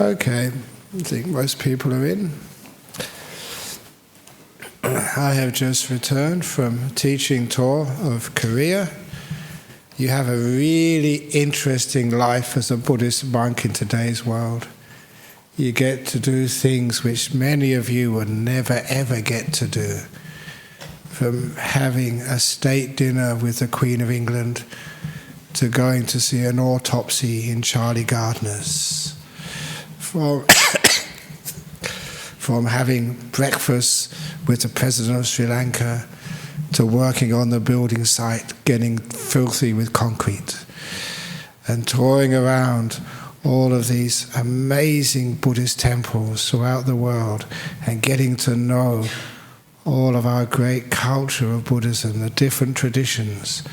Okay, I think most people are in. I have just returned from a teaching tour of Korea. You have a really interesting life as a Buddhist monk in today's world. You get to do things which many of you would never ever get to do. From having a state dinner with the Queen of England to going to see an autopsy in Charlie Gardner's. From having breakfast with the President of Sri Lanka to working on the building site, getting filthy with concrete, and touring around all of these amazing Buddhist temples throughout the world and getting to know all of our great culture of Buddhism, the different traditions.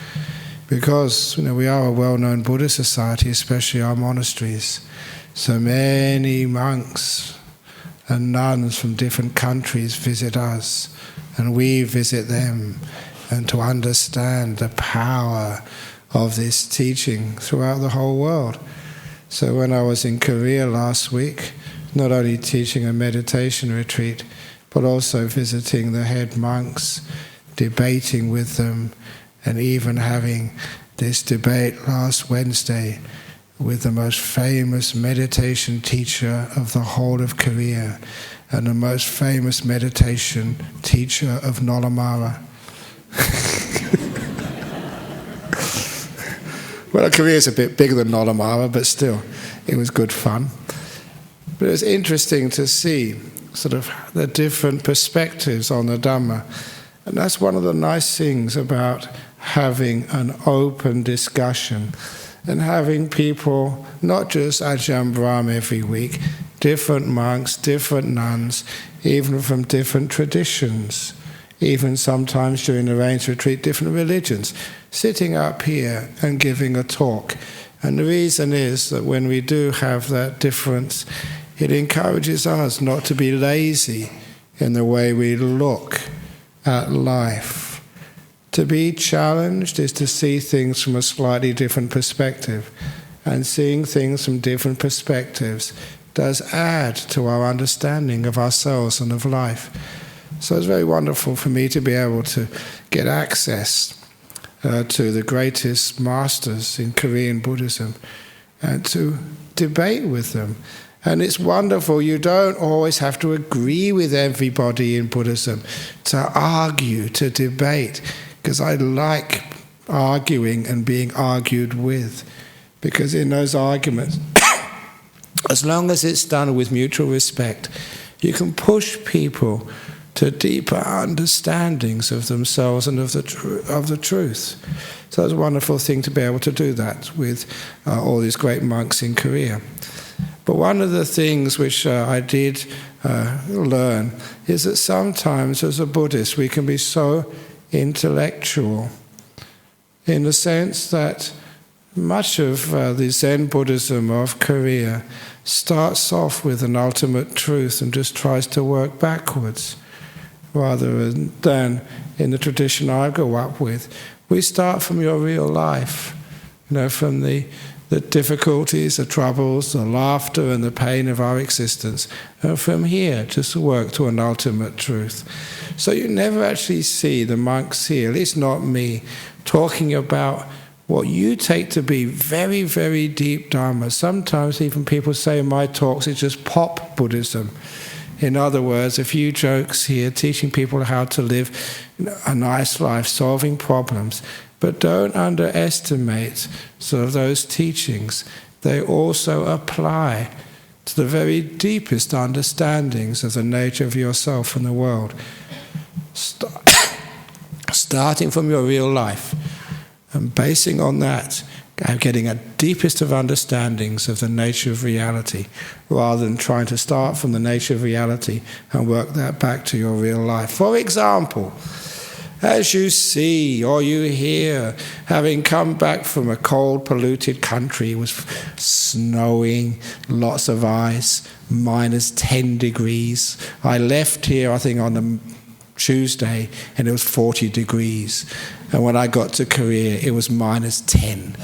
Because we are a well-known Buddhist society, especially our monasteries. So many monks and nuns from different countries visit us, and we visit them, and to understand the power of this teaching throughout the whole world. So when I was in Korea last week, not only teaching a meditation retreat, but also visiting the head monks, debating with them, and even having this debate last Wednesday with the most famous meditation teacher of the whole of Korea and the most famous meditation teacher of Nolamara. Well, Korea is a bit bigger than Nolamara, but still, it was good fun. But it was interesting to see sort of the different perspectives on the Dhamma. And that's one of the nice things about having an open discussion and having people, not just Ajahn Brahm every week, different monks, different nuns, even from different traditions, even sometimes during the Rains Retreat, different religions, sitting up here and giving a talk. And the reason is that when we do have that difference, it encourages us not to be lazy in the way we look at life. To be challenged is to see things from a slightly different perspective, and seeing things from different perspectives does add to our understanding of ourselves and of life. So it's very wonderful for me to be able to get access to the greatest masters in Korean Buddhism and to debate with them. And it's wonderful, you don't always have to agree with everybody in Buddhism, to argue, to debate, because I like arguing and being argued with. Because in those arguments, as long as it's done with mutual respect, you can push people to deeper understandings of themselves and of the truth. So it's a wonderful thing to be able to do that with all these great monks in Korea. But one of the things which I did learn is that sometimes as a Buddhist we can be so intellectual, in the sense that much of the Zen Buddhism of Korea starts off with an ultimate truth and just tries to work backwards, rather than in the tradition I grew up with. We start from your real life, from the difficulties, the troubles, the laughter and the pain of our existence, and from here just work to an ultimate truth. So you never actually see the monks here, at least not me, talking about what you take to be very, very deep Dharma. Sometimes even people say in my talks it's just pop Buddhism. In other words, a few jokes here, teaching people how to live a nice life, solving problems. But don't underestimate sort of those teachings. They also apply to the very deepest understandings of the nature of yourself and the world. Starting from your real life and basing on that, getting a deepest of understandings of the nature of reality, rather than trying to start from the nature of reality and work that back to your real life. For example, as you see or you hear, having come back from a cold, polluted country, it was snowing, lots of ice, minus 10 degrees. I left here, I think, on the Tuesday, and it was 40 degrees. And when I got to Korea, it was minus 10.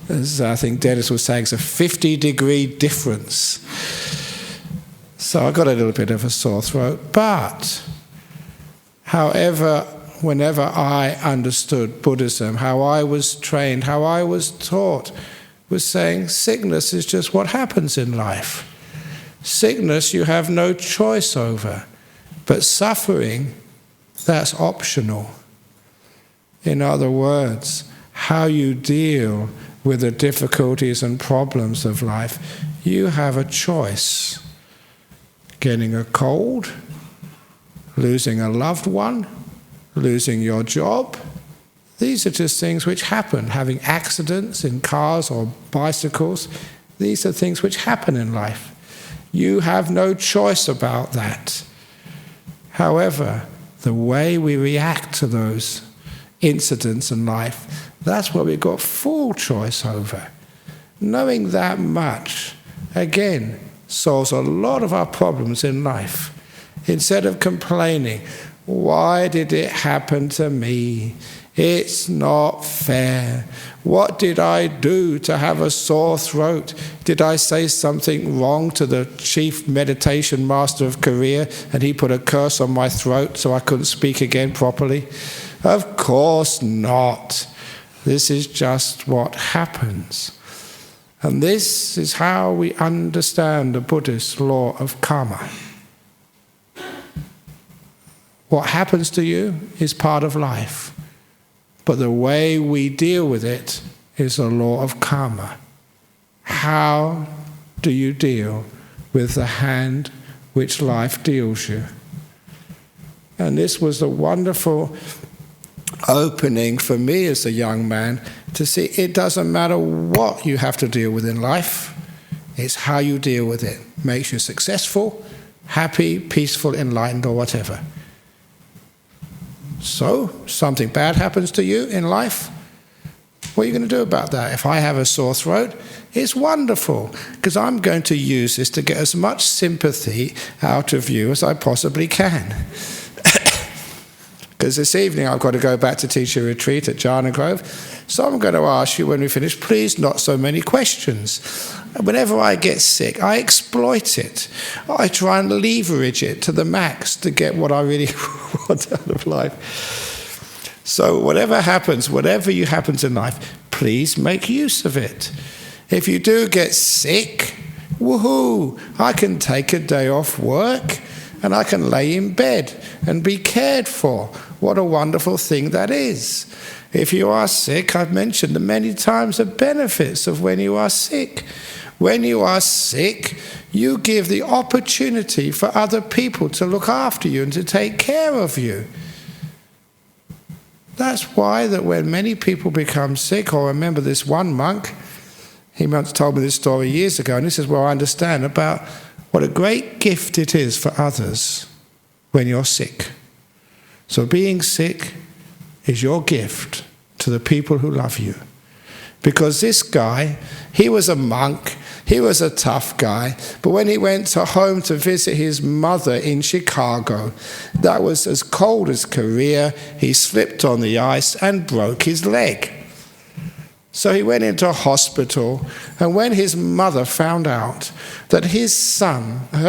As I think Dennis was saying, it's a 50-degree difference. So I got a little bit of a sore throat. But, however, whenever I understood Buddhism, how I was trained, how I was taught, was saying sickness is just what happens in life. Sickness you have no choice over. But suffering, that's optional. In other words, how you deal with the difficulties and problems of life, you have a choice. Getting a cold, losing a loved one, losing your job. These are just things which happen. Having accidents in cars or bicycles, these are things which happen in life. You have no choice about that. However, the way we react to those incidents in life, that's what we've got full choice over. Knowing that much, again, solves a lot of our problems in life. Instead of complaining, why did it happen to me? It's not fair. What did I do to have a sore throat? Did I say something wrong to the chief meditation master of Korea and he put a curse on my throat so I couldn't speak again properly? Of course not. This is just what happens. And this is how we understand the Buddhist law of karma. What happens to you is part of life. But the way we deal with it is the law of karma. How do you deal with the hand which life deals you? And this was a wonderful opening for me as a young man to see it doesn't matter what you have to deal with in life, it's how you deal with it. Makes you successful, happy, peaceful, enlightened, or whatever. So, something bad happens to you in life, what are you going to do about that? If I have a sore throat, it's wonderful, because I'm going to use this to get as much sympathy out of you as I possibly can. Because this evening I've got to go back to teach a retreat at Jhana Grove, so I'm going to ask you when we finish, please not so many questions. Whenever I get sick, I exploit it. I try and leverage it to the max to get what I really want out of life. So whatever happens, whatever you happens in life, please make use of it. If you do get sick, woohoo, I can take a day off work and I can lay in bed and be cared for. What a wonderful thing that is. If you are sick, I've mentioned many times the benefits of when you are sick. When you are sick, you give the opportunity for other people to look after you and to take care of you. That's why that when many people become sick, or remember this one monk, he once told me this story years ago, and this is where I understand about what a great gift it is for others when you're sick. So being sick is your gift to the people who love you. Because this guy, he was a monk, he was a tough guy, but when he went home to visit his mother in Chicago, that was as cold as Korea, he slipped on the ice and broke his leg. So he went into a hospital, and when his mother found out that her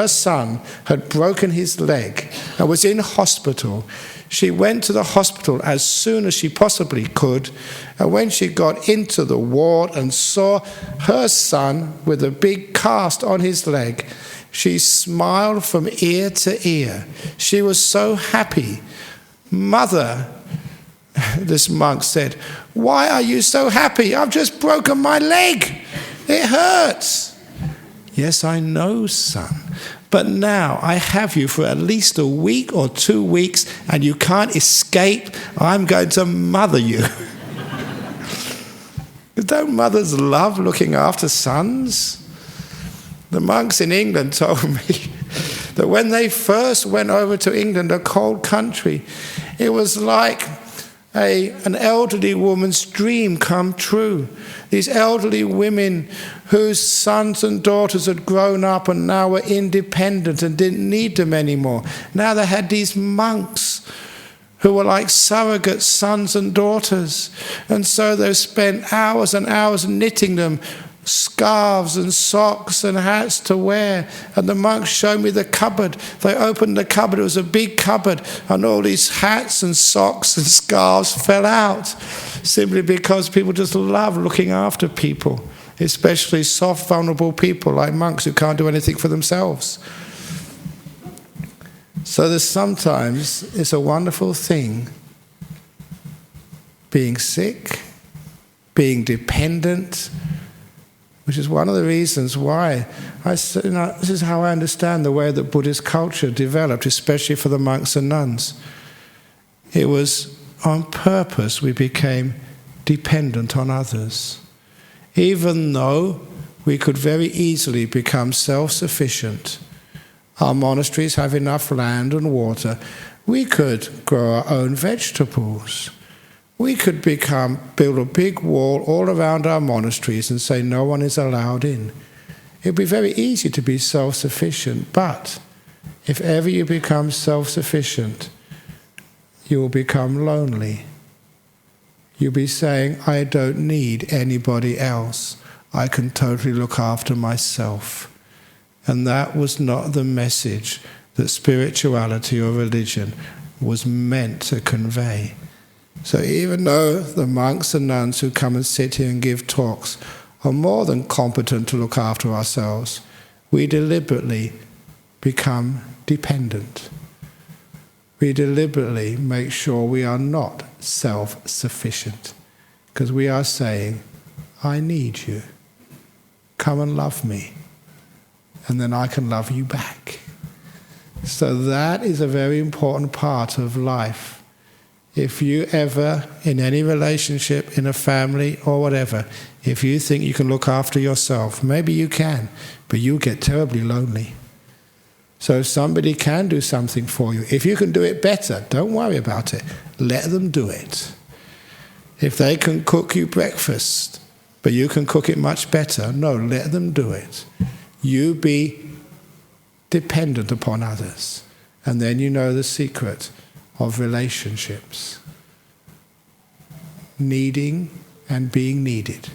son had broken his leg and was in hospital, she went to the hospital as soon as she possibly could, and when she got into the ward and saw her son with a big cast on his leg, she smiled from ear to ear. She was so happy. "Mother," this monk said, "why are you so happy? I've just broken my leg. It hurts." "Yes, I know, son. But now I have you for at least a week or 2 weeks and you can't escape. I'm going to mother you." Don't mothers love looking after sons? The monks in England told me that when they first went over to England, a cold country, it was like an elderly woman's dream come true. These elderly women whose sons and daughters had grown up and now were independent and didn't need them anymore. Now they had these monks who were like surrogate sons and daughters. And so they spent hours and hours knitting them scarves and socks and hats to wear. And the monks showed me the cupboard. They opened the cupboard. It was a big cupboard, and all these hats and socks and scarves fell out, simply because people just love looking after people, especially soft, vulnerable people like monks who can't do anything for themselves. So there's sometimes it's a wonderful thing being sick, being dependent, which is one of the reasons why this is how I understand the way that Buddhist culture developed, especially for the monks and nuns. It was on purpose we became dependent on others. Even though we could very easily become self-sufficient, our monasteries have enough land and water, we could grow our own vegetables. We could build a big wall all around our monasteries and say no one is allowed in. It would be very easy to be self-sufficient, but if ever you become self-sufficient, you will become lonely. You'll be saying, I don't need anybody else. I can totally look after myself. And that was not the message that spirituality or religion was meant to convey. So even though the monks and nuns who come and sit here and give talks are more than competent to look after ourselves, we deliberately become dependent. We deliberately make sure we are not self-sufficient, because we are saying, I need you. Come and love me, and then I can love you back. So that is a very important part of life. If you ever, in any relationship, in a family or whatever, if you think you can look after yourself, maybe you can, but you'll get terribly lonely. So if somebody can do something for you, if you can do it better, don't worry about it. Let them do it. If they can cook you breakfast, but you can cook it much better, no, let them do it. You be dependent upon others, and then you know the secret of relationships. Needing and being needed.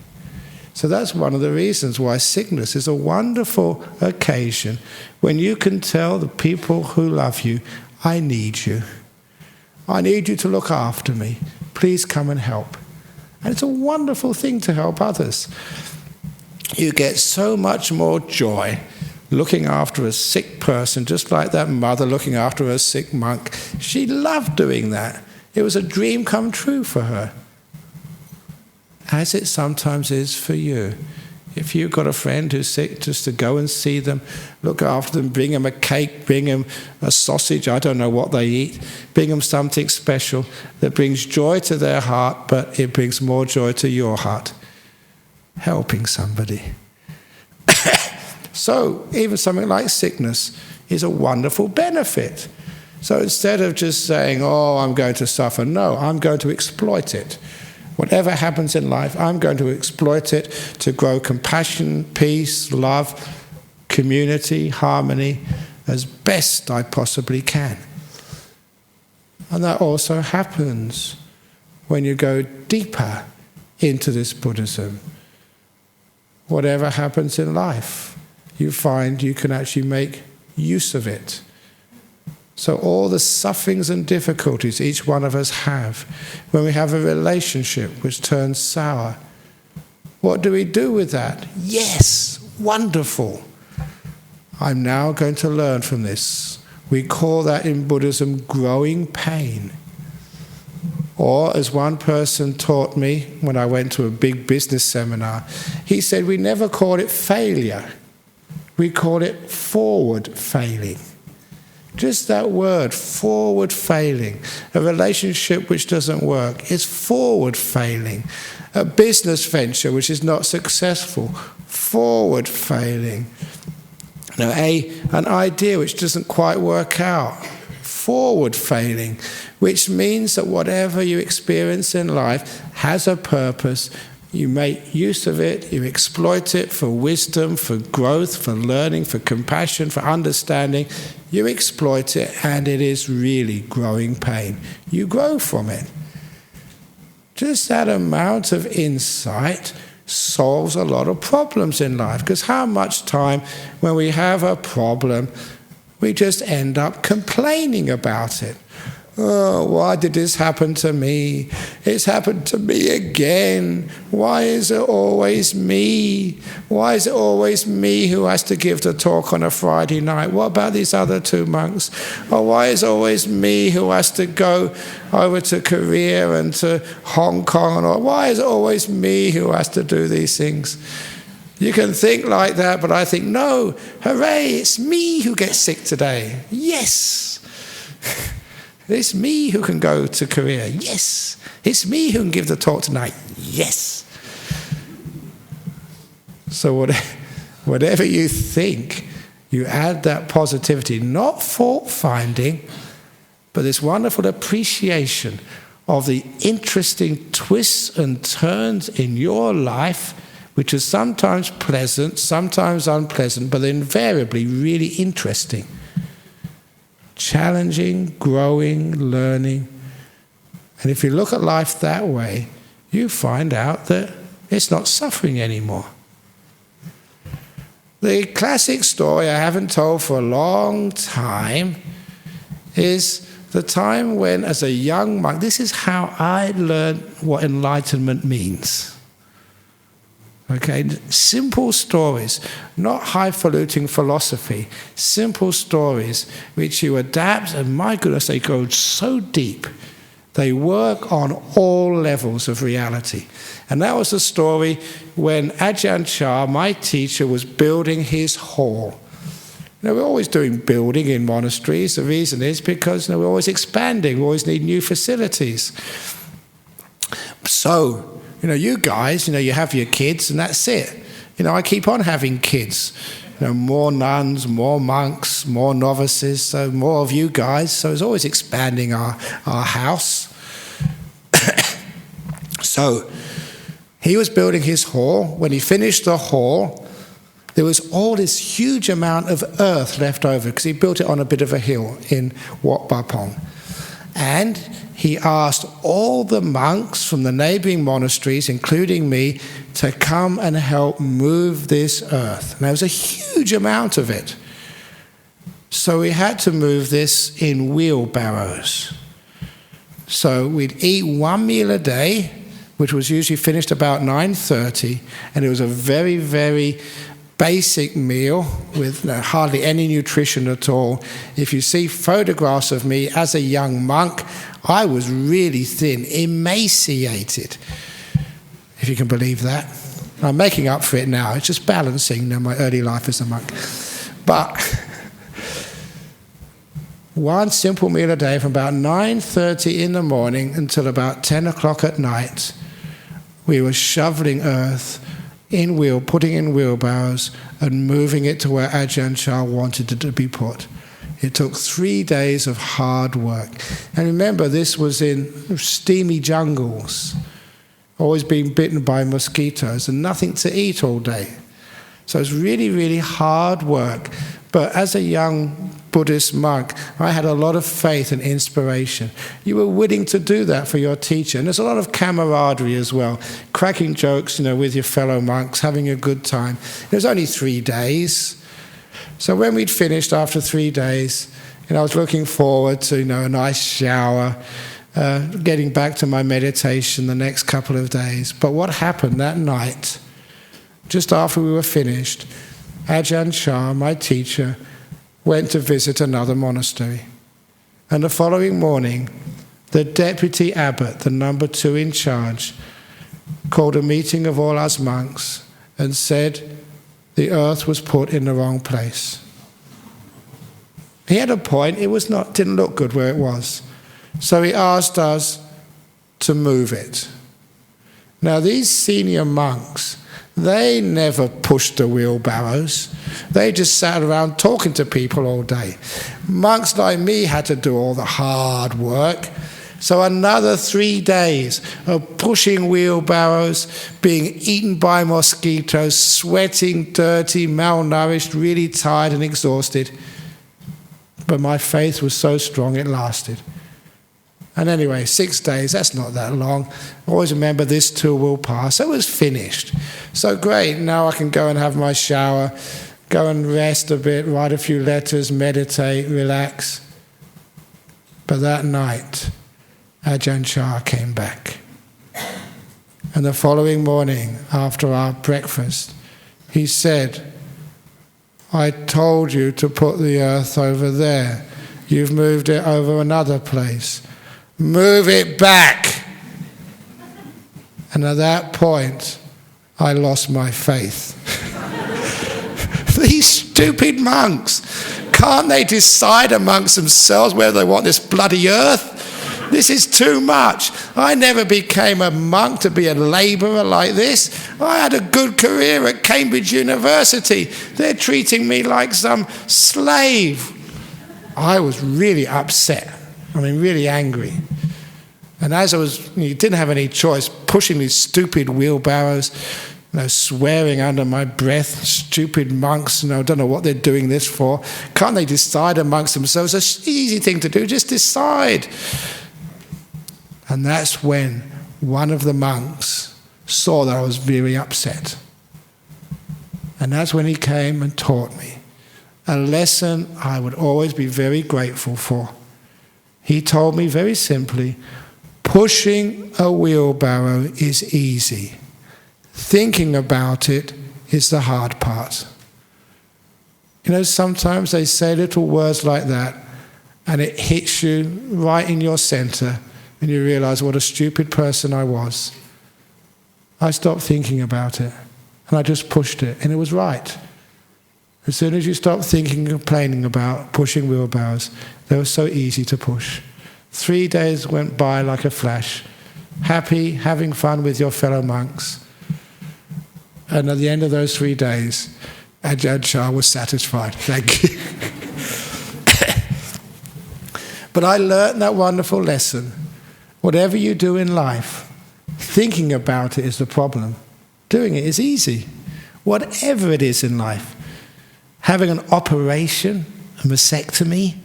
So that's one of the reasons why sickness is a wonderful occasion when you can tell the people who love you, I need you. I need you to look after me. Please come and help. And it's a wonderful thing to help others. You get so much more joy looking after a sick person, just like that mother looking after a sick monk. She loved doing that. It was a dream come true for her. As it sometimes is for you. If you've got a friend who's sick, just to go and see them, look after them, bring them a cake, bring them a sausage, I don't know what they eat, bring them something special that brings joy to their heart, but it brings more joy to your heart. Helping somebody. So even something like sickness is a wonderful benefit. So instead of just saying, oh, I'm going to suffer, no, I'm going to exploit it. Whatever happens in life, I'm going to exploit it to grow compassion, peace, love, community, harmony, as best I possibly can. And that also happens when you go deeper into this Buddhism. Whatever happens in life, you find you can actually make use of it. So all the sufferings and difficulties each one of us have, when we have a relationship which turns sour, what do we do with that? Yes, wonderful. I'm now going to learn from this. We call that in Buddhism growing pain. Or as one person taught me when I went to a big business seminar, he said we never call it failure. We call it forward failing. Just that word, forward failing. A relationship which doesn't work is forward failing. A business venture which is not successful, forward failing. Now, an idea which doesn't quite work out, forward failing, which means that whatever you experience in life has a purpose. you make use of it, you exploit it for wisdom, for growth, for learning, for compassion, for understanding. You exploit it, and it is really growing pain. You grow from it. Just that amount of insight solves a lot of problems in life. Because how much time when we have a problem, we just end up complaining about it. Oh, why did this happen to me? It's happened to me again. Why is it always me? Why is it always me who has to give the talk on a Friday night? What about these other two monks? Or why is it always me who has to go over to Korea and to Hong Kong? Or why is it always me who has to do these things? You can think like that, but I think, no, hooray, it's me who gets sick today. Yes. It's me who can go to Korea. Yes. It's me who can give the talk tonight. Yes. So whatever you think, you add that positivity, not fault-finding, but this wonderful appreciation of the interesting twists and turns in your life, which is sometimes pleasant, sometimes unpleasant, but invariably really interesting. Challenging, growing, learning. And if you look at life that way, you find out that it's not suffering anymore. The classic story I haven't told for a long time is the time when, as a young monk, this is how I learned what enlightenment means. Okay, simple stories, not highfalutin philosophy, simple stories which you adapt, and my goodness, they go so deep. They work on all levels of reality. And that was the story when Ajahn Chah, my teacher, was building his hall. We're always doing building in monasteries. The reason is because we're always expanding, we always need new facilities. So, you guys, you have your kids and that's it. I keep on having kids. More nuns, more monks, more novices, so more of you guys. So it's always expanding our house. So he was building his hall. When he finished the hall, there was all this huge amount of earth left over because he built it on a bit of a hill in Wat Pah Pong. And he asked all the monks from the neighboring monasteries, including me, to come and help move this earth. And there was a huge amount of it. So we had to move this in wheelbarrows. So we'd eat one meal a day, which was usually finished about 9:30, and it was a very, very basic meal with hardly any nutrition at all. If you see photographs of me as a young monk, I was really thin, emaciated, if you can believe that. I'm making up for it now. It's just balancing my early life as a monk. But one simple meal a day from about 9:30 in the morning until about 10 o'clock at night, we were shoveling earth putting in wheelbarrows and moving it to where Ajahn Chah wanted it to be put. It took 3 days of hard work. And remember, this was in steamy jungles, always being bitten by mosquitoes and nothing to eat all day. So it's really, really hard work. But as a young Buddhist monk, I had a lot of faith and inspiration. You were willing to do that for your teacher. And there's a lot of camaraderie as well. Cracking jokes, with your fellow monks, having a good time. It was only 3 days. So when we'd finished after 3 days, I was looking forward to, a nice shower, getting back to my meditation the next couple of days. But what happened that night, just after we were finished, Ajahn Chah, my teacher, went to visit another monastery. And the following morning, the deputy abbot, the number 2 in charge, called a meeting of all us monks and said the earth was put in the wrong place. He had a point. It didn't look good where it was. So he asked us to move it. Now, these senior monks, they never pushed the wheelbarrows. They just sat around talking to people all day. Monks like me had to do all the hard work. So another 3 days of pushing wheelbarrows, being eaten by mosquitoes, sweating, dirty, malnourished, really tired and exhausted. But my faith was so strong it lasted. And anyway, 6 days, that's not that long. Always remember this too will pass. So it was finished. So great, now I can go and have my shower, go and rest a bit, write a few letters, meditate, relax. But that night, Ajahn Chah came back. And the following morning, after our breakfast, he said, I told you to put the earth over there. You've moved it over another place. Move it back. And at that point, I lost my faith. These stupid monks, can't they decide amongst themselves whether they want this bloody earth? This is too much. I never became a monk to be a labourer like this. I had a good career at Cambridge University. They're treating me like some slave. I was really upset. Really angry. And as you didn't have any choice, pushing these stupid wheelbarrows, swearing under my breath, stupid monks, don't know what they're doing this for. Can't they decide amongst themselves? It's an easy thing to do, just decide. And that's when one of the monks saw that I was very upset. And that's when he came and taught me a lesson I would always be very grateful for. He told me very simply, pushing a wheelbarrow is easy. Thinking about it is the hard part. Sometimes they say little words like that and it hits you right in your center and you realize what a stupid person I was. I stopped thinking about it and I just pushed it and it was right. As soon as you stop thinking and complaining about pushing wheelbarrows, they were so easy to push. 3 days went by like a flash, happy, having fun with your fellow monks. And at the end of those 3 days, Ajahn Chah was satisfied. Thank you. But I learned that wonderful lesson. Whatever you do in life, thinking about it is the problem. Doing it is easy. Whatever it is in life. Having an operation, a mastectomy,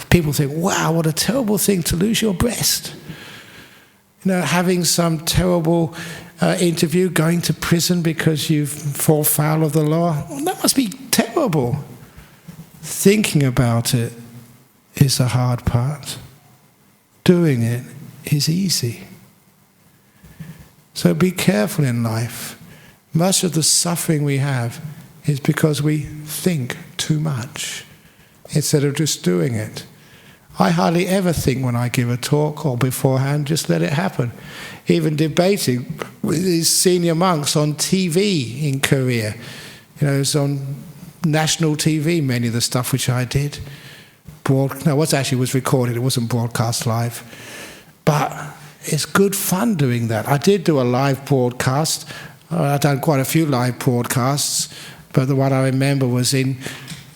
people think, wow, what a terrible thing to lose your breast. Having some terrible interview, going to prison because you fall foul of the law. Well, that must be terrible. Thinking about it is the hard part. Doing it is easy. So be careful in life. Much of the suffering we have is because we think too much instead of just doing it. I hardly ever think when I give a talk or beforehand, just let it happen. Even debating with these senior monks on TV in Korea. It's on national TV, many of the stuff which I did. What actually was recorded, it wasn't broadcast live. But it's good fun doing that. I did do a live broadcast. I've done quite a few live broadcasts, but the one I remember was in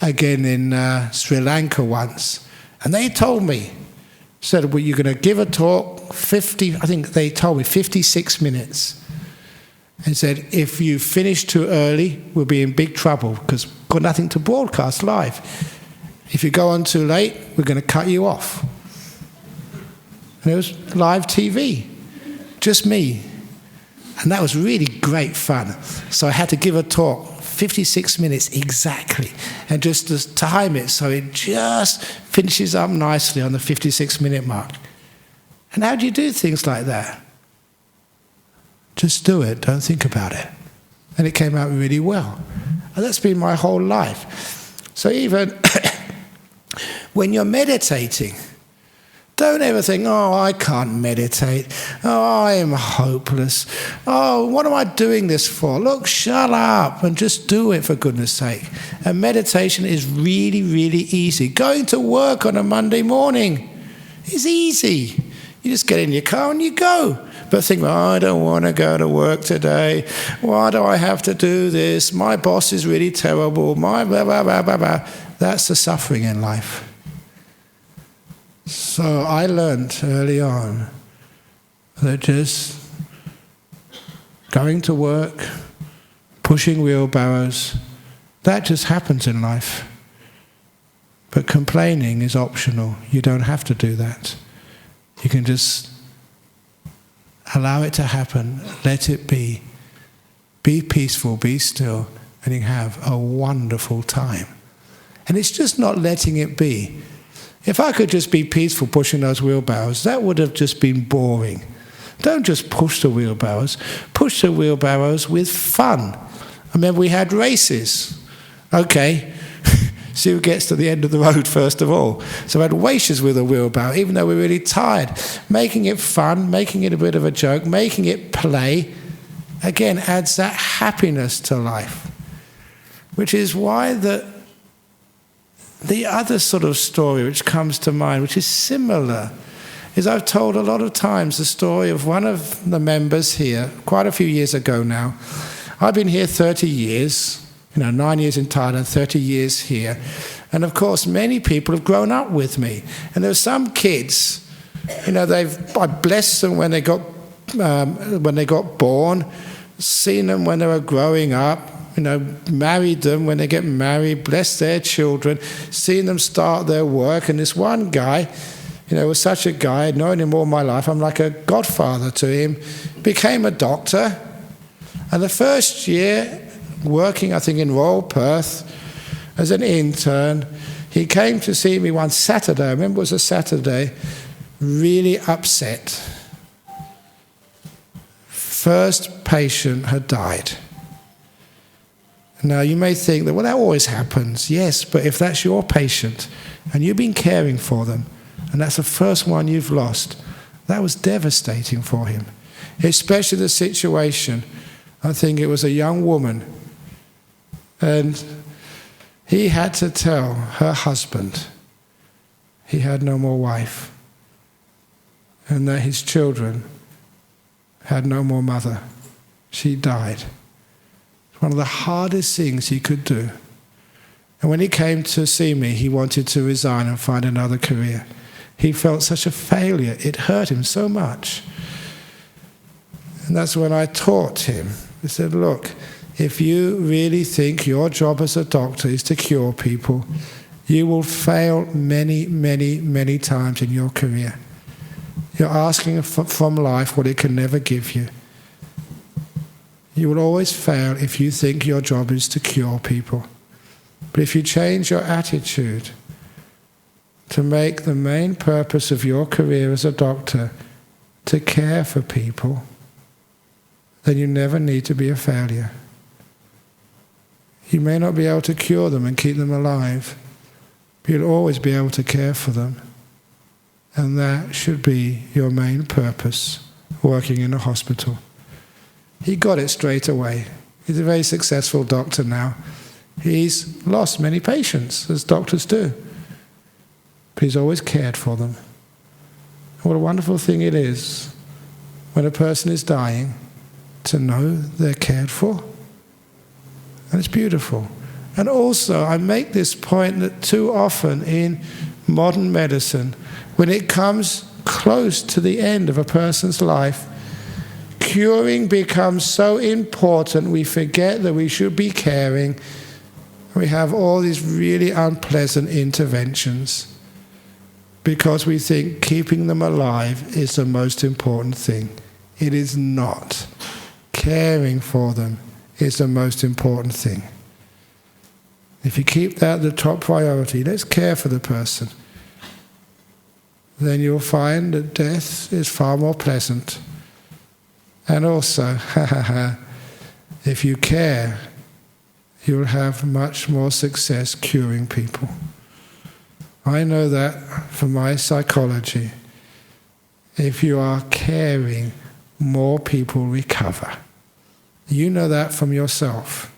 Sri Lanka once. And they told me, said, well, you're going to give a talk 56 minutes. And said, if you finish too early, we'll be in big trouble because we've got nothing to broadcast live. If you go on too late, we're going to cut you off. And it was live TV, just me. And that was really great fun. So I had to give a talk 56 minutes exactly, and just to time it so it just finishes up nicely on the 56-minute mark. And how do you do things like that? Just do it, don't think about it. And it came out really well. And that's been my whole life. So even when you're meditating, don't ever think, oh, I can't meditate. Oh, I am hopeless. Oh, what am I doing this for? Look, shut up and just do it, for goodness sake. And meditation is really, really easy. Going to work on a Monday morning is easy. You just get in your car and you go. But think, I don't want to go to work today. Why do I have to do this? My boss is really terrible. My blah, blah, blah, blah, blah. That's the suffering in life. So I learnt early on that just going to work, pushing wheelbarrows, that just happens in life. But complaining is optional. You don't have to do that. You can just allow it to happen, let it be peaceful, be still, and you have a wonderful time. And it's just not letting it be. If I could just be peaceful pushing those wheelbarrows, that would have just been boring. Don't just push the wheelbarrows. Push the wheelbarrows with fun. I remember we had races. Okay, see who gets to the end of the road first of all. So I had races with a wheelbarrow, even though we were really tired. Making it fun, making it a bit of a joke, making it play, again, adds that happiness to life. Which is why the other sort of story which comes to mind, which is similar, is I've told a lot of times the story of one of the members here, quite a few years ago now. I've been here 30 years, 9 years in Thailand, 30 years here. And of course, many people have grown up with me. And there are some kids, I blessed them when they got born, seen them when they were growing up, married them when they get married, blessed their children, seen them start their work. And this one guy, was such a guy, I'd known him all my life, I'm like a godfather to him, became a doctor. And the first year, working, I think, in Royal Perth as an intern, he came to see me one Saturday, I remember it was a Saturday, really upset. First patient had died. Now, you may think that, that always happens. Yes, but if that's your patient and you've been caring for them and that's the first one you've lost, that was devastating for him. Especially the situation, I think it was a young woman, and he had to tell her husband he had no more wife and that his children had no more mother. She died. One of the hardest things he could do. And when he came to see me, he wanted to resign and find another career. He felt such a failure. It hurt him so much. And that's when I taught him. I said, look, if you really think your job as a doctor is to cure people, you will fail many, many, many times in your career. You're asking from life what it can never give you. You will always fail if you think your job is to cure people. But if you change your attitude to make the main purpose of your career as a doctor to care for people, then you never need to be a failure. You may not be able to cure them and keep them alive, but you'll always be able to care for them. And that should be your main purpose, working in a hospital. He got it straight away. He's a very successful doctor now. He's lost many patients, as doctors do. But he's always cared for them. What a wonderful thing it is when a person is dying to know they're cared for. And it's beautiful. And also, I make this point that too often in modern medicine, when it comes close to the end of a person's life, curing becomes so important, we forget that we should be caring. We have all these really unpleasant interventions because we think keeping them alive is the most important thing. It is not. Caring for them is the most important thing. If you keep that the top priority, let's care for the person, then you'll find that death is far more pleasant. And also, if you care, you'll have much more success curing people. I know that from my psychology. If you are caring, more people recover. You know that from yourself.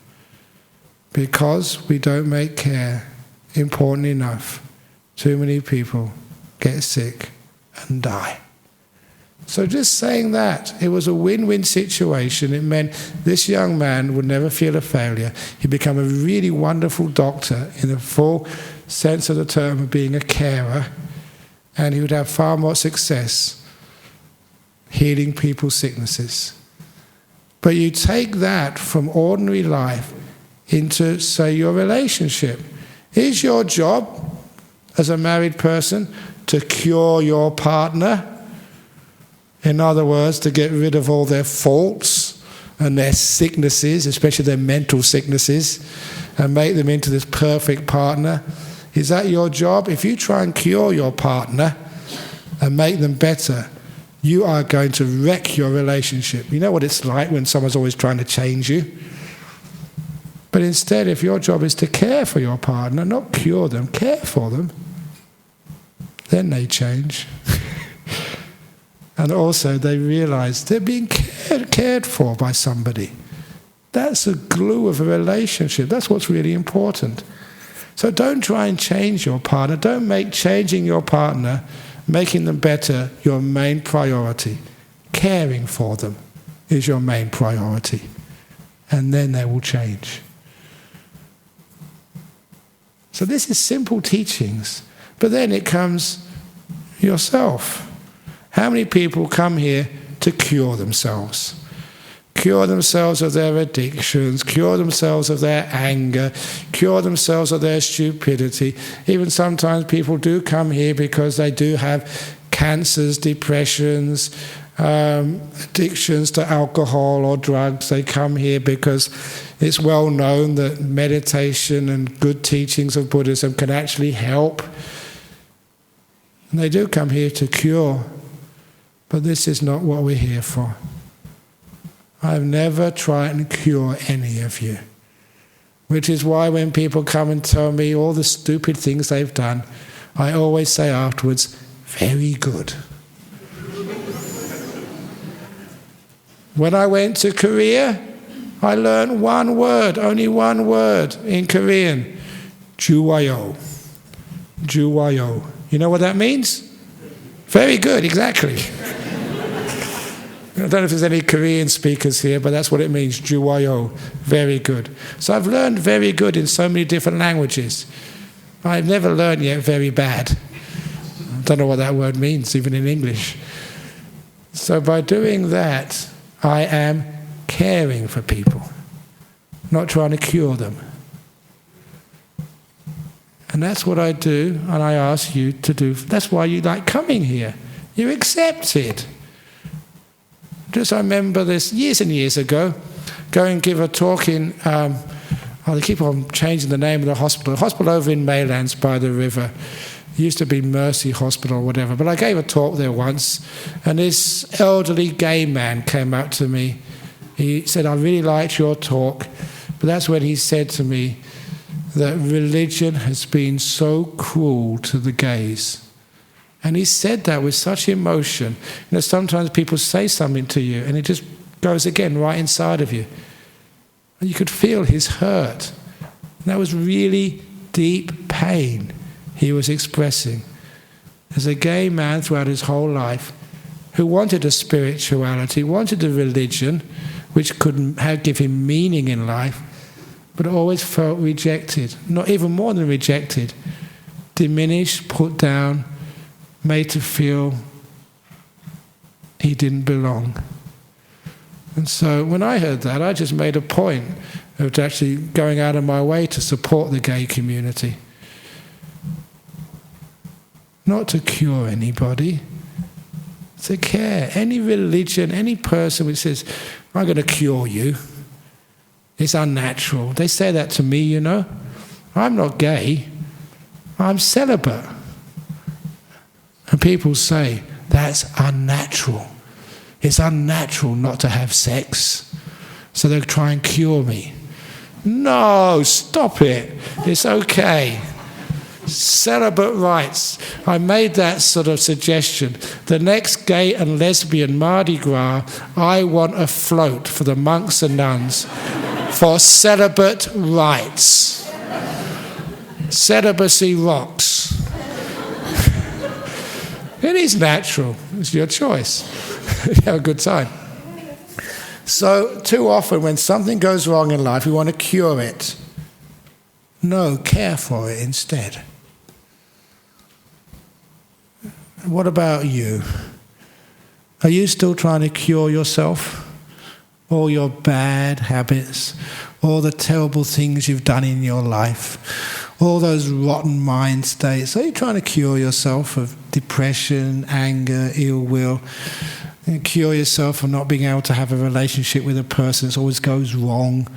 Because we don't make care important enough, too many people get sick and die. So just saying that, it was a win-win situation. It meant this young man would never feel a failure. He'd become a really wonderful doctor in the full sense of the term of being a carer. and he would have far more success healing people's sicknesses. But you take that from ordinary life into, say, your relationship. Is your job as a married person to cure your partner? In other words, to get rid of all their faults and their sicknesses, especially their mental sicknesses, and make them into this perfect partner? Is that your job? If you try and cure your partner and make them better, you are going to wreck your relationship. You know what it's like when someone's always trying to change you? But instead, if your job is to care for your partner, not cure them, care for them, then they change. And also they realize they're being cared for by somebody. That's the glue of a relationship. That's what's really important. So don't try and change your partner. Don't make changing your partner, making them better, your main priority. Caring for them is your main priority. And then they will change. So this is simple teachings. But then it comes yourself. How many people come here to cure themselves? Cure themselves of their addictions, cure themselves of their anger, cure themselves of their stupidity. Even sometimes people do come here because they do have cancers, depressions, addictions to alcohol or drugs. They come here because it's well known that meditation and good teachings of Buddhism can actually help. And they do come here to cure. But this is not what we're here for. I've never tried and cure any of you. Which is why when people come and tell me all the stupid things they've done, I always say afterwards, very good. When I went to Korea, I learned one word, only one word in Korean. Juwayo. Juwayo. You know what that means? Very good, exactly. I don't know if there's any Korean speakers here, but that's what it means, juwayo, very good. So I've learned very good in so many different languages. I've never learned yet very bad. I don't know what that word means, even in English. So by doing that, I am caring for people, not trying to cure them. And that's what I do, and I ask you to do. That's why you like coming here. You're accepted. Just I remember this years and years ago, go and give a talk in, they keep on changing the name of the hospital over in Maylands by the river. It used to be Mercy Hospital or whatever, but I gave a talk there once, and this elderly gay man came up to me. He said, I really liked your talk, but that's when he said to me that religion has been so cruel to the gays. And he said that with such emotion. You know, sometimes people say something to you and it just goes again right inside of you. And you could feel his hurt. And that was really deep pain he was expressing. As a gay man throughout his whole life who wanted a spirituality, wanted a religion which could give him meaning in life, but always felt rejected. Not even more than rejected. Diminished, put down, made to feel he didn't belong. And so when I heard that, I just made a point of actually going out of my way to support the gay community. Not to cure anybody, to care. Any religion, any person which says, I'm going to cure you, it's unnatural. They say that to me, you know. I'm not gay, I'm celibate. And people say, that's unnatural. It's unnatural not to have sex. So they'll try and cure me. No, stop it. It's okay. Celibate rights. I made that sort of suggestion. The next gay and lesbian Mardi Gras, I want a float for the monks and nuns for celibate rights. Celibacy rocks. It is natural. It's your choice. You have a good time. So too often when something goes wrong in life, we want to cure it. No, care for it instead. What about you? Are you still trying to cure yourself? All your bad habits, all the terrible things you've done in your life, all those rotten mind states. Are you trying to cure yourself of depression, anger, ill will? And cure yourself of not being able to have a relationship with a person that always goes wrong?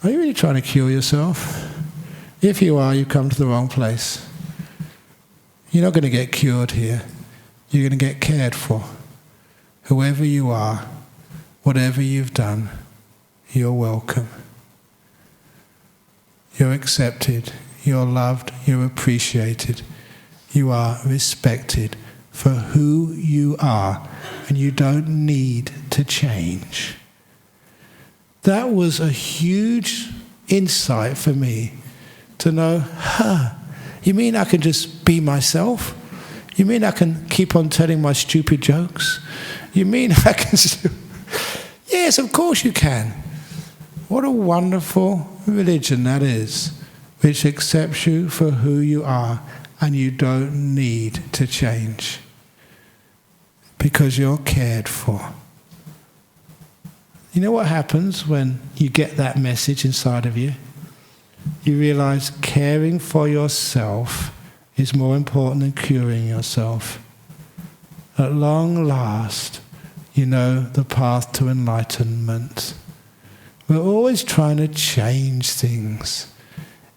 Are you really trying to cure yourself? If you are, you've come to the wrong place. You're not going to get cured here. You're going to get cared for. Whoever you are, whatever you've done, you're welcome. You're accepted, you're loved, you're appreciated. You are respected for who you are, and you don't need to change. That was a huge insight for me to know, you mean I can just be myself? You mean I can keep on telling my stupid jokes? You mean I can still... Yes, of course you can. What a wonderful religion that is, which accepts you for who you are and you don't need to change because you're cared for. You know what happens when you get that message inside of you? You realize caring for yourself is more important than curing yourself. At long last, you know the path to enlightenment. We're always trying to change things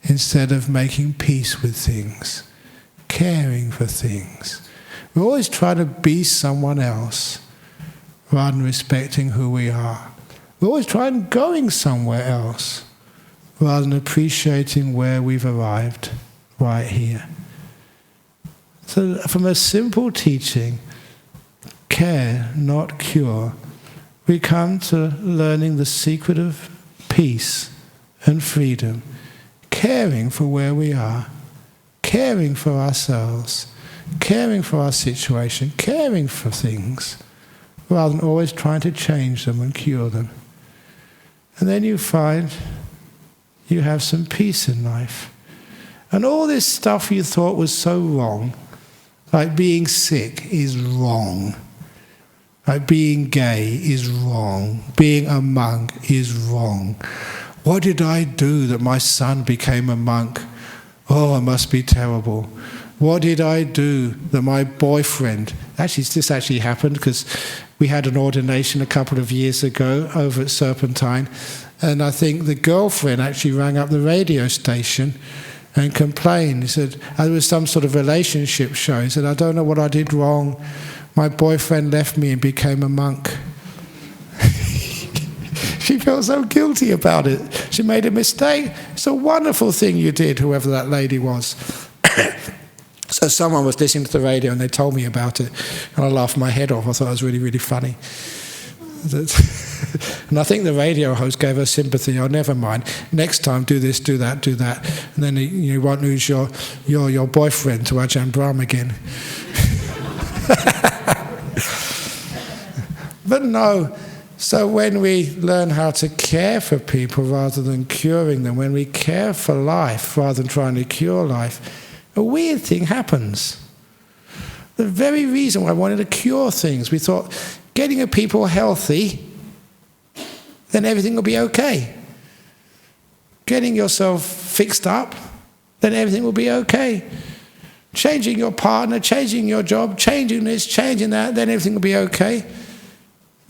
instead of making peace with things, caring for things. We're always trying to be someone else rather than respecting who we are. We're always trying going somewhere else rather than appreciating where we've arrived, right here. So from a simple teaching, care, not cure, we come to learning the secret of peace and freedom, caring for where we are, caring for ourselves, caring for our situation, caring for things, rather than always trying to change them and cure them. And then you find you have some peace in life. And all this stuff you thought was so wrong, like being sick is wrong. Like being gay is wrong. Being a monk is wrong. What did I do that my son became a monk? Oh, it must be terrible. What did I do that my boyfriend... Actually, this actually happened because we had an ordination a couple of years ago over at Serpentine, and I think the girlfriend actually rang up the radio station and complained. He said, there was some sort of relationship show. He said, I don't know what I did wrong. My boyfriend left me and became a monk. She felt so guilty about it. She made a mistake. It's a wonderful thing you did, whoever that lady was. So someone was listening to the radio and they told me about it, and I laughed my head off. I thought it was really, really funny. And I think the radio host gave her sympathy. Oh, never mind. Next time, do this, do that, do that. And then you won't lose your boyfriend to Ajahn Brahm again. But no. So when we learn how to care for people rather than curing them, when we care for life rather than trying to cure life, a weird thing happens. The very reason why I wanted to cure things, we thought getting people healthy, then everything will be okay. Getting yourself fixed up, then everything will be okay. Changing your partner, changing your job, changing this, changing that, then everything will be okay.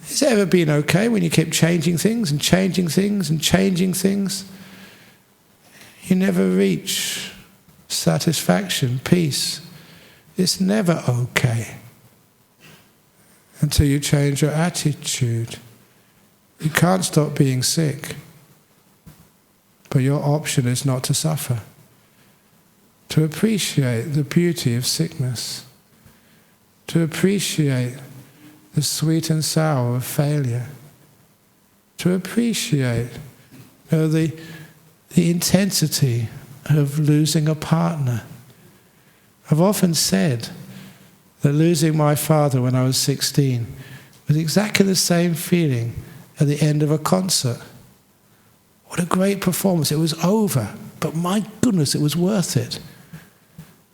Has it ever been okay when you keep changing things and changing things and changing things? You never reach satisfaction, peace. It's never okay until you change your attitude. You can't stop being sick, but your option is not to suffer, to appreciate the beauty of sickness, to appreciate the sweet and sour of failure, to appreciate the intensity of losing a partner. I've often said that losing my father when I was 16 was exactly the same feeling at the end of a concert. What a great performance. It was over, but my goodness, it was worth it.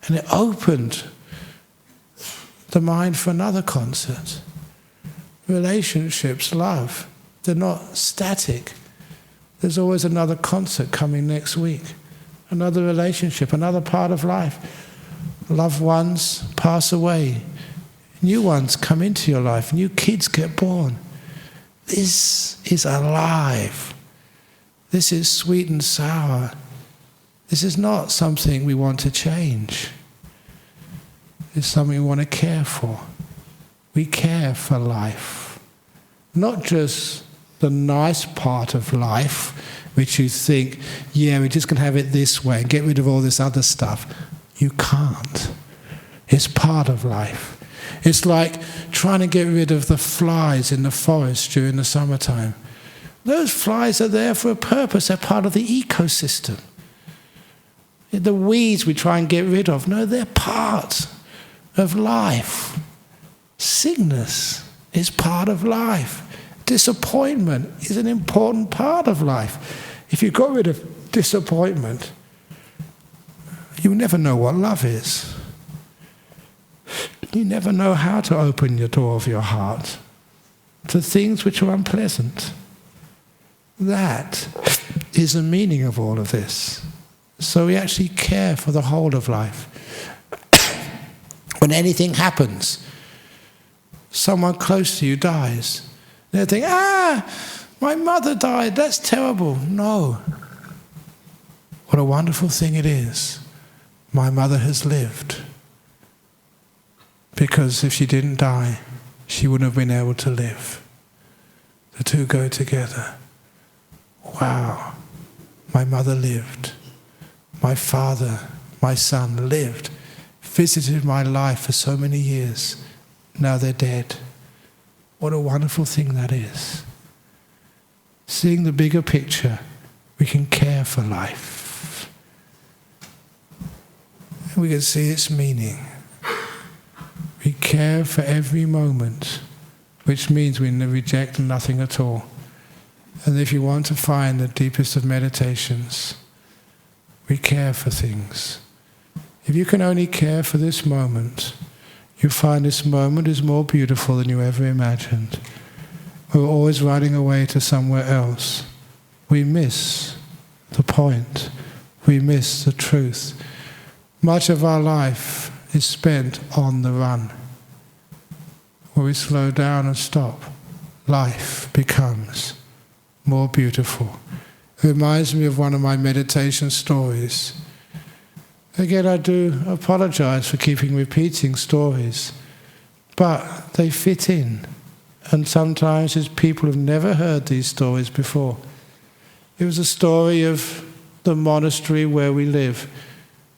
And it opened the mind for another concert. Relationships, love, they're not static. There's always another concert coming next week, another relationship, another part of life. Loved ones pass away, new ones come into your life, new kids get born. This is alive. This is sweet and sour. This is not something we want to change. It's something we want to care for. We care for life. Not just the nice part of life, which you think, yeah, we're just going to have it this way and get rid of all this other stuff. You can't. It's part of life. It's like trying to get rid of the flies in the forest during the summertime. Those flies are there for a purpose. They're part of the ecosystem. The weeds we try and get rid of, no, they're part of life. Sickness is part of life. Disappointment is an important part of life. If you got rid of disappointment, you never know what love is. You never know how to open the door of your heart to things which are unpleasant. That is the meaning of all of this. So we actually care for the whole of life. When anything happens, someone close to you dies, they think, my mother died, that's terrible. No. What a wonderful thing it is. My mother has lived. Because if she didn't die, she wouldn't have been able to live. The two go together. Wow, my mother lived. My father, my son lived, visited my life for so many years. Now they're dead. What a wonderful thing that is. Seeing the bigger picture, we can care for life. And we can see its meaning. We care for every moment, which means we reject nothing at all. And if you want to find the deepest of meditations, we care for things. If you can only care for this moment, you find this moment is more beautiful than you ever imagined. We're always running away to somewhere else. We miss the point. We miss the truth. Much of our life is spent on the run. When we slow down and stop, life becomes more beautiful. It reminds me of one of my meditation stories. Again, I do apologize for keeping repeating stories, but they fit in. And sometimes it's people who've never heard these stories before. It was a story of the monastery where we live,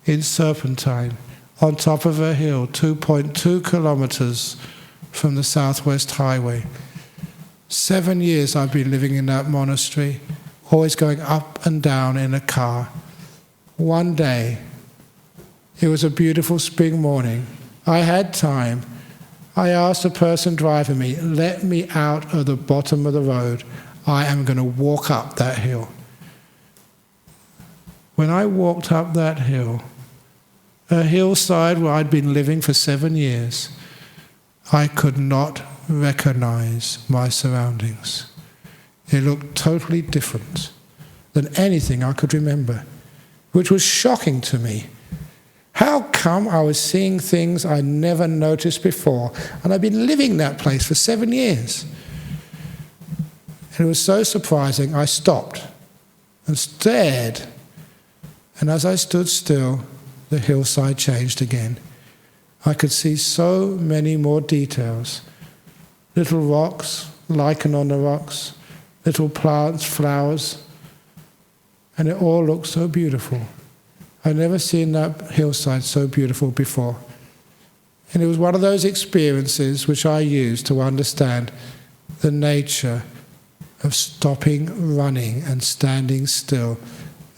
in Serpentine, on top of a hill, 2.2 kilometers from the Southwest Highway. 7 years I've been living in that monastery, always going up and down in a car. One day, it was a beautiful spring morning. I had time. I asked the person driving me, let me out of the bottom of the road. I am going to walk up that hill. When I walked up that hill, a hillside where I'd been living for 7 years, I could not recognize my surroundings. It looked totally different than anything I could remember, which was shocking to me. How come I was seeing things I never noticed before, and I've been living that place for 7 years? And it was so surprising, I stopped and stared. And as I stood still, the hillside changed again. I could see so many more details. Little rocks, lichen on the rocks, little plants, flowers, and it all looked so beautiful. I'd never seen that hillside so beautiful before. And it was one of those experiences which I used to understand the nature of stopping running and standing still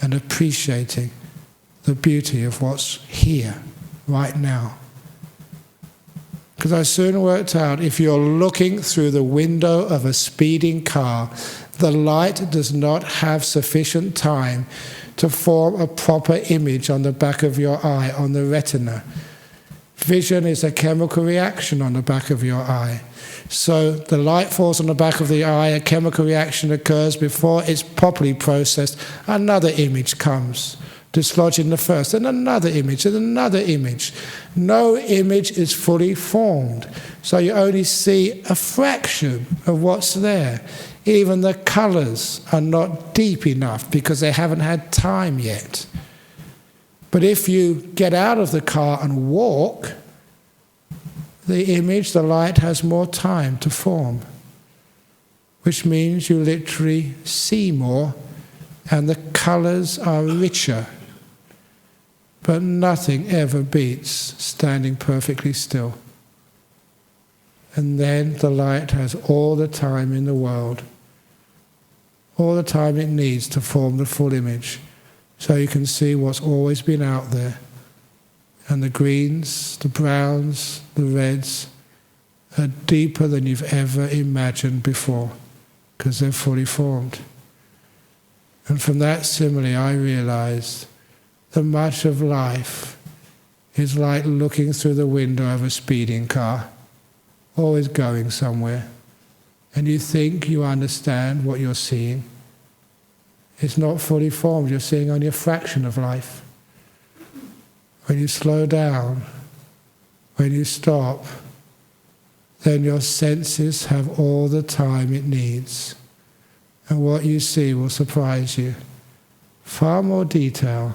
and appreciating the beauty of what's here, right now. Because I soon worked out, if you're looking through the window of a speeding car, the light does not have sufficient time to form a proper image on the back of your eye, on the retina. Vision is a chemical reaction on the back of your eye. So the light falls on the back of the eye, a chemical reaction occurs before it's properly processed. Another image comes, dislodging the first, and another image, and another image. No image is fully formed, so you only see a fraction of what's there. Even the colours are not deep enough because they haven't had time yet. But if you get out of the car and walk, the image, the light, has more time to form, which means you literally see more and the colours are richer. But nothing ever beats standing perfectly still. And then the light has all the time in the world, all the time it needs to form the full image, so you can see what's always been out there. And the greens, the browns, the reds are deeper than you've ever imagined before, because they're fully formed. And from that simile I realized that much of life is like looking through the window of a speeding car, always going somewhere. And you think you understand what you're seeing. It's not fully formed, you're seeing only a fraction of life. When you slow down, when you stop, then your senses have all the time it needs. And what you see will surprise you. Far more detail,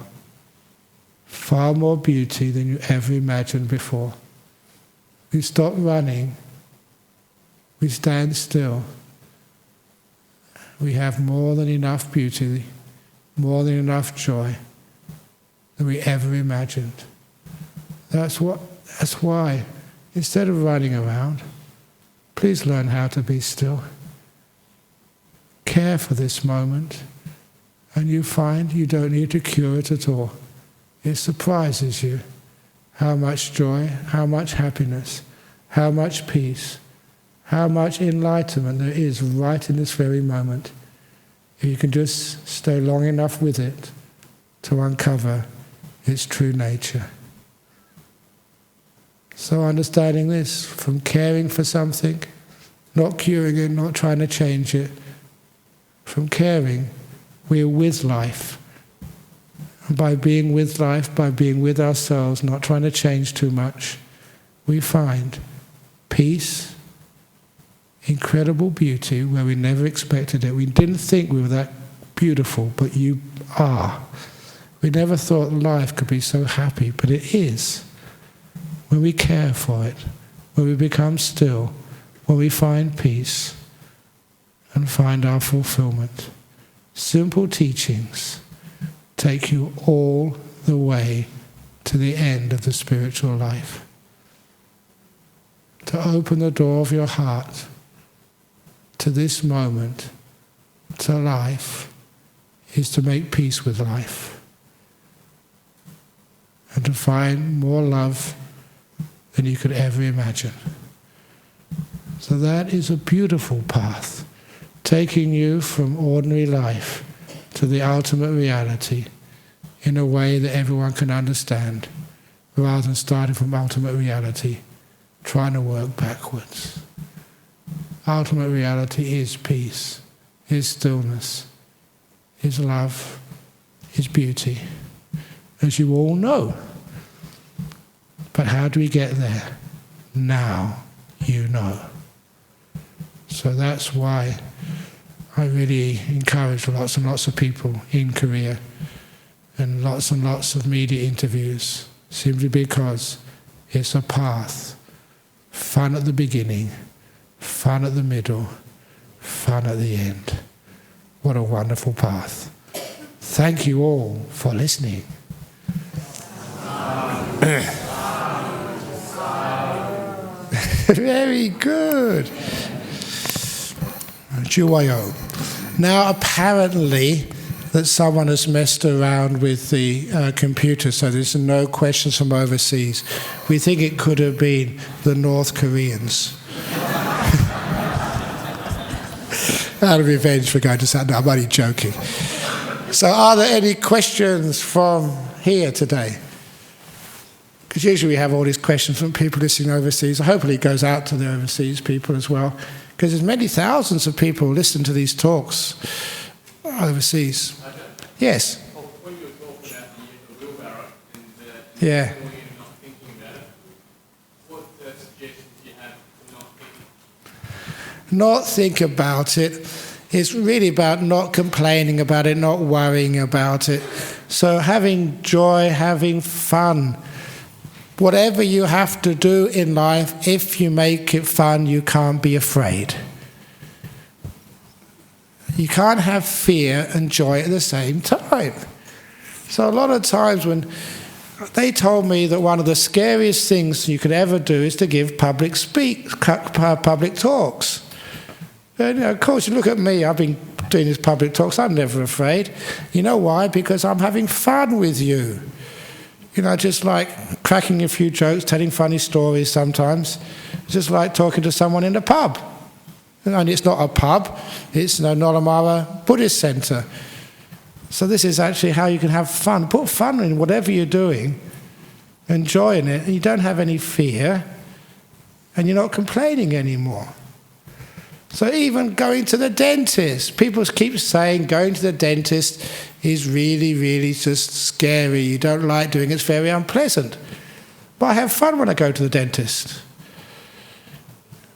far more beauty than you ever imagined before. We stop running, we stand still. We have more than enough beauty, more than enough joy than we ever imagined. That's why, instead of running around, please learn how to be still. Care for this moment, and you find you don't need to cure it at all. It surprises you how much joy, how much happiness, how much peace, how much enlightenment there is right in this very moment. If you can just stay long enough with it to uncover its true nature. So understanding this, from caring for something, not curing it, not trying to change it, from caring, we're with life. And by being with life, by being with ourselves, not trying to change too much, we find peace, incredible beauty where we never expected it. We didn't think we were that beautiful, but you are. We never thought life could be so happy, but it is. When we care for it, when we become still, when we find peace and find our fulfillment. Simple teachings take you all the way to the end of the spiritual life. To open the door of your heart to this moment, to life, is to make peace with life and to find more love than you could ever imagine. So that is a beautiful path, taking you from ordinary life to the ultimate reality in a way that everyone can understand, rather than starting from ultimate reality, trying to work backwards. Ultimate reality is peace, is stillness, is love, is beauty, as you all know. But how do we get there? Now you know. So that's why I really encourage lots and lots of people in Korea and lots of media interviews, simply because it's a path. Fun at the beginning, fun at the middle, fun at the end. What a wonderful path. Thank you all for listening. Very good. Juwayo. Now apparently that someone has messed around with the computer, so there's no questions from overseas. We think it could have been the North Koreans. Out of revenge for going to Saturday. No, I'm only joking. So are there any questions from here today? because usually we have all these questions from people listening overseas. Hopefully it goes out to the overseas people as well, because there's many thousands of people listen to these talks overseas. Yes. When you were talking about the wheelbarrow and Yeah. not thinking about it, what suggestions do you have for not thinking? Not think about it. It's really about not complaining about it, not worrying about it. So having joy, having fun. Whatever you have to do in life, if you make it fun, you can't be afraid. You can't have fear and joy at the same time. So a lot of times when they told me that one of the scariest things you could ever do is to give public talks. And, of course, you look at me, I've been doing these public talks, I'm never afraid. You know why? Because I'm having fun with you. You know, just like cracking a few jokes, telling funny stories sometimes. Just like talking to someone in a pub. And it's not a pub, it's Nolamara Buddhist Centre. So this is actually how you can have fun. Put fun in whatever you're doing, enjoying it, and you don't have any fear, and you're not complaining anymore. So even going to the dentist, people keep saying going to the dentist is really, really just scary. You don't like doing it, it's very unpleasant. But I have fun when I go to the dentist.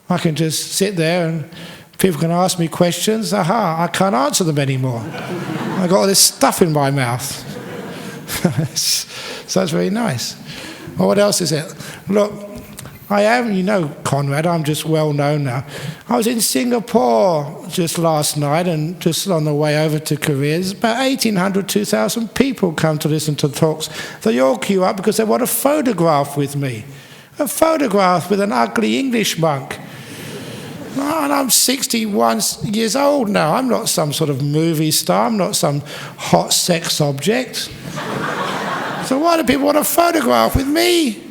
I can just sit there and people can ask me questions. Aha, I can't answer them anymore. I've got all this stuff in my mouth. So that's very nice. Well, what else is it? Look, I am, you know, Conrad, I'm just well known now. I was in Singapore just last night and just on the way over to Korea. There's about 1,800, 2,000 people come to listen to the talks. They all queue up because they want a photograph with me. A photograph with an ugly English monk. And I'm 61 years old now. I'm not some sort of movie star. I'm not some hot sex object. So why do people want a photograph with me?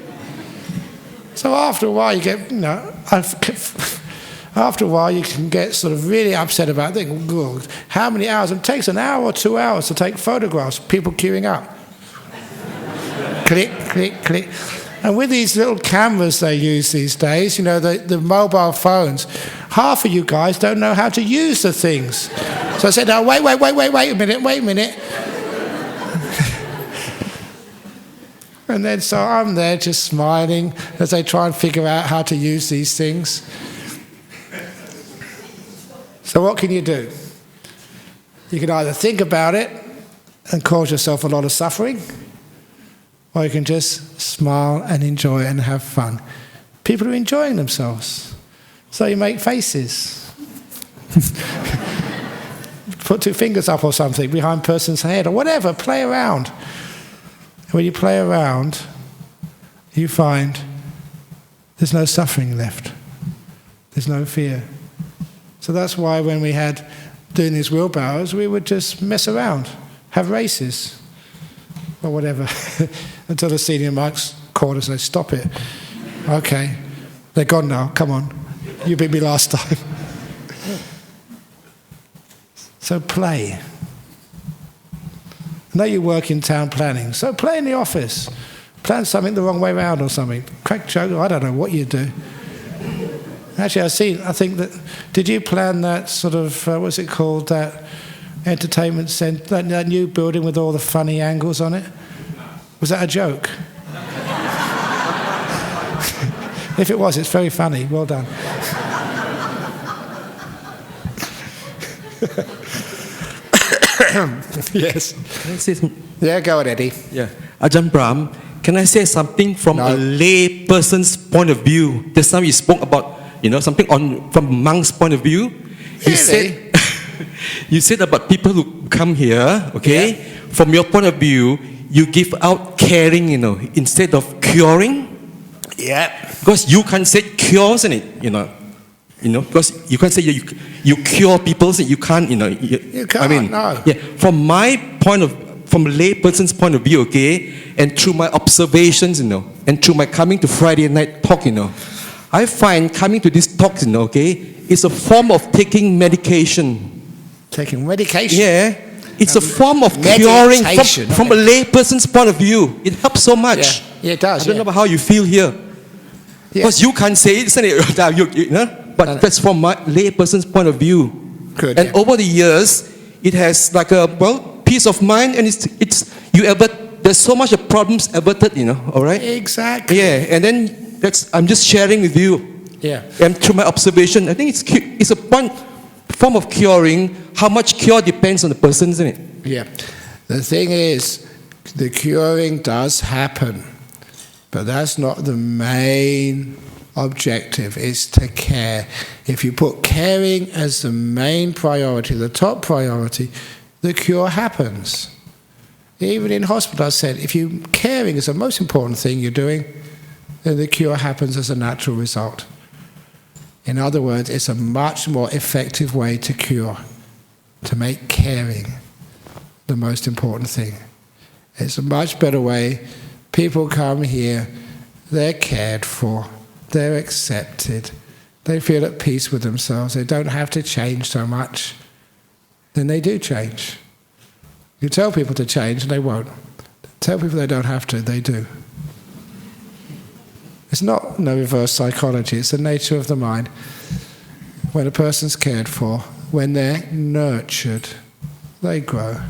So after a while you get, you know, after a while you can get sort of really upset about things. God, how many hours? It takes an hour or 2 hours to take photographs. People queuing up. Click, click, click. And with these little cameras they use these days, you know, the mobile phones, half of you guys don't know how to use the things. So I said, "No, wait a minute. And then so I'm there just smiling as they try and figure out how to use these things. So what can you do? You can either think about it and cause yourself a lot of suffering, or you can just smile and enjoy and have fun. People are enjoying themselves. So you make faces. Put 2 fingers up or something behind a person's head or whatever, play around. When you play around, you find there's no suffering left. There's no fear. So that's why when we had doing these wheelbarrows, we would just mess around, have races, or whatever, until the senior monks called us and said, "Stop it. Okay, they're gone now, come on. You beat me last time." So play. I know you work in town planning, so play in the office. Plan something the wrong way around or something. Crack joke, I don't know what you do. Actually, I think that, did you plan that sort of, what's it called, that entertainment centre, that new building with all the funny angles on it? Was that a joke? If it was, it's very funny. Well done. Yes. Can I say something? Yeah, go on, Eddie. Yeah. Ajahn Brahm, can I say something from a lay person's point of view? Just now you spoke about, something from a monk's point of view. Really? You said about people who come here, okay? Yeah. From your point of view, you give out caring, instead of curing. Yeah. Because you can't say cures in it, because you can't say you cure people, so you can't, You can't, no. Yeah, from a lay person's point of view, okay, and through my observations, and through my coming to Friday night talk, I find coming to these talks, okay, is a form of taking medication. Taking medication? Yeah. It's a form of curing from a lay person's point of view. It helps so much. Yeah. Yeah, it does. I don't know how you feel here. Because you can't say it, isn't it? But that's from my lay person's point of view. Good. And over the years, it has like a peace of mind, and there's so much of problems averted, all right? Exactly. Yeah, and then I'm just sharing with you. Yeah. And through my observation, I think it's a form of curing. How much cure depends on the person, isn't it? Yeah. The thing is, the curing does happen, but that's not the main objective. It's to care. If you put caring as the main priority, the top priority, the cure happens. Even in hospital, I said, if caring is the most important thing you're doing, then the cure happens as a natural result. In other words, it's a much more effective way to cure, to make caring the most important thing. It's a much better way. People come here, they're cared for, they're accepted, they feel at peace with themselves, they don't have to change so much. Then they do change. You tell people to change and they won't. Tell people they don't have to, they do. It's not no reverse psychology, it's the nature of the mind. When a person's cared for, when they're nurtured, they grow.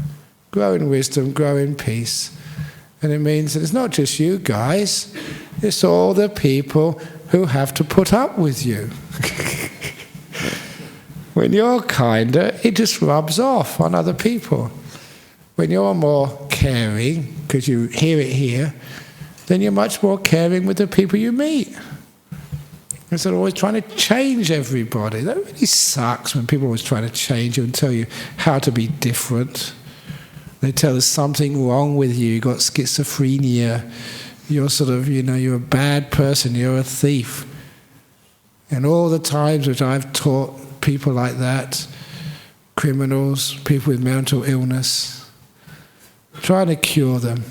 Grow in wisdom, grow in peace. And it means that it's not just you guys, it's all the people who have to put up with you. When you're kinder, it just rubs off on other people. When you're more caring, because you hear it here, then you're much more caring with the people you meet. Instead of always trying to change everybody. That really sucks when people are always trying to change you and tell you how to be different. They tell us something wrong with you. You've got schizophrenia. You're you're a bad person. You're a thief. And all the times which I've taught people like that, criminals, people with mental illness, trying to cure them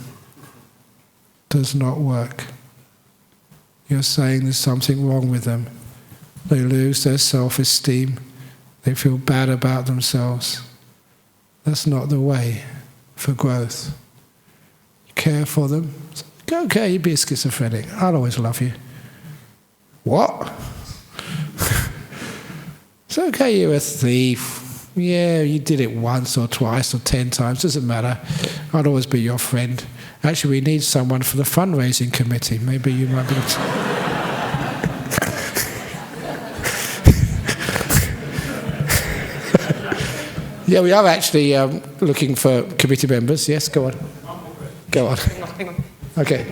does not work. You're saying there's something wrong with them. They lose their self-esteem. They feel bad about themselves. That's not the way for growth. You care for them. Okay, you be a schizophrenic. I'll always love you. What? It's okay, you're a thief. Yeah, you did it once or twice or 10 times. Doesn't matter. I'll always be your friend. Actually, we need someone for the fundraising committee. Maybe you might be able to... Yeah, we are actually looking for committee members. Yes, go on. Go on. Hang on. Okay.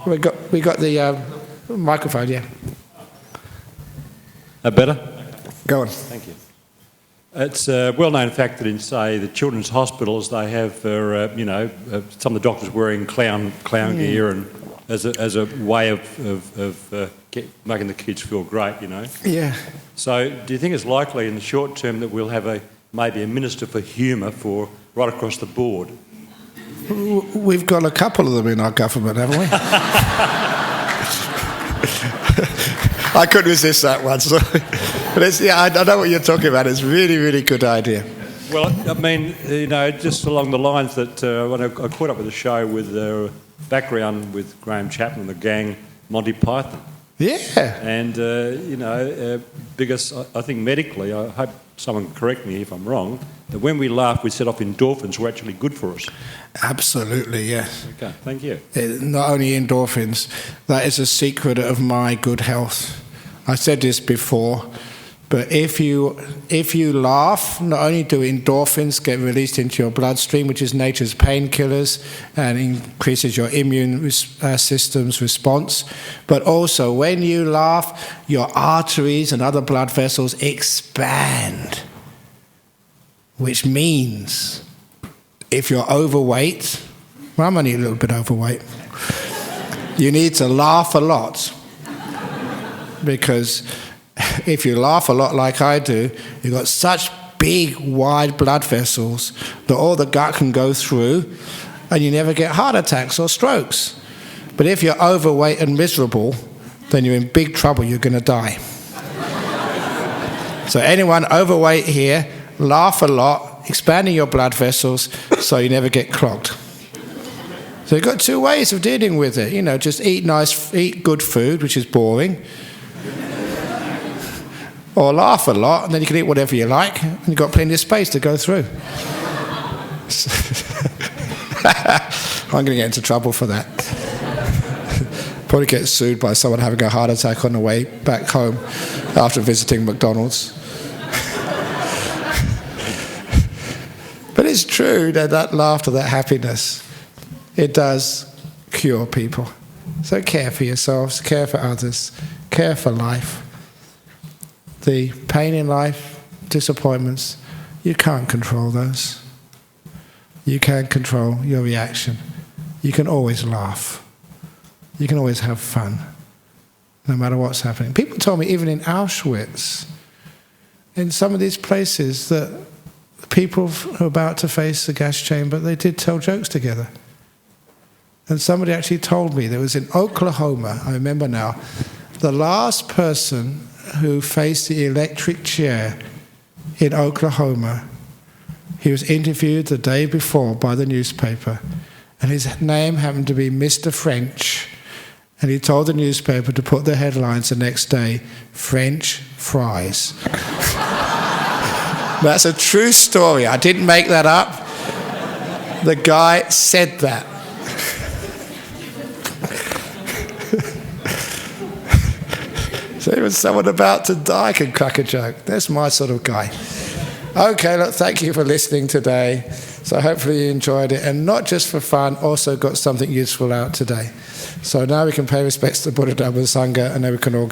We got the microphone, yeah. Better? Go on. Thank you. It's a well-known fact that in, say, the children's hospitals, they have, some of the doctors wearing clown gear, and as a way of making the kids feel great, Yeah. So, do you think it's likely in the short term that we'll have maybe a minister for humour for right across the board? We've got a couple of them in our government, haven't we? I couldn't resist that one. So. But I know what you're talking about. It's a really, really good idea. Well, I mean, just along the lines that when I caught up with a show with background with Graham Chapman and the gang, Monty Python. Yeah. And, because I think medically, I hope someone can correct me if I'm wrong, that when we laugh, we set off endorphins, which are actually good for us. Absolutely, yes. Okay, thank you. Not only endorphins, that is a secret of my good health. I said this before, but if you laugh, not only do endorphins get released into your bloodstream, which is nature's painkillers, and increases your immune system's response, but also when you laugh, your arteries and other blood vessels expand, which means if you're overweight, well, I'm only a little bit overweight, you need to laugh a lot. Because if you laugh a lot like I do, you've got such big, wide blood vessels that all the gut can go through, and you never get heart attacks or strokes. But if you're overweight and miserable, then you're in big trouble, you're going to die. So anyone overweight here, laugh a lot, expanding your blood vessels so you never get clogged. So you've got two ways of dealing with it. Just eat good food, which is boring. Or laugh a lot, and then you can eat whatever you like, and you've got plenty of space to go through. I'm going to get into trouble for that. Probably get sued by someone having a heart attack on the way back home after visiting McDonald's. But it's true that laughter, that happiness, it does cure people. So care for yourselves, care for others, care for life. The pain in life, disappointments, you can't control those. You can control your reaction. You can always laugh. You can always have fun, no matter what's happening. People told me, even in Auschwitz, in some of these places, that people who are about to face the gas chamber, they did tell jokes together. And somebody actually told me, there was in Oklahoma, I remember now, the last person who faced the electric chair in Oklahoma, he was interviewed the day before by the newspaper, and his name happened to be Mr. French, and he told the newspaper to put the headlines the next day, French fries. That's a true story. I didn't make that up. The guy said that. So even someone about to die can crack a joke. That's my sort of guy. Okay, look, thank you for listening today. So hopefully you enjoyed it, and not just for fun, also got something useful out today. So now we can pay respects to Buddha, Dhamma, Sangha, and then we can all go.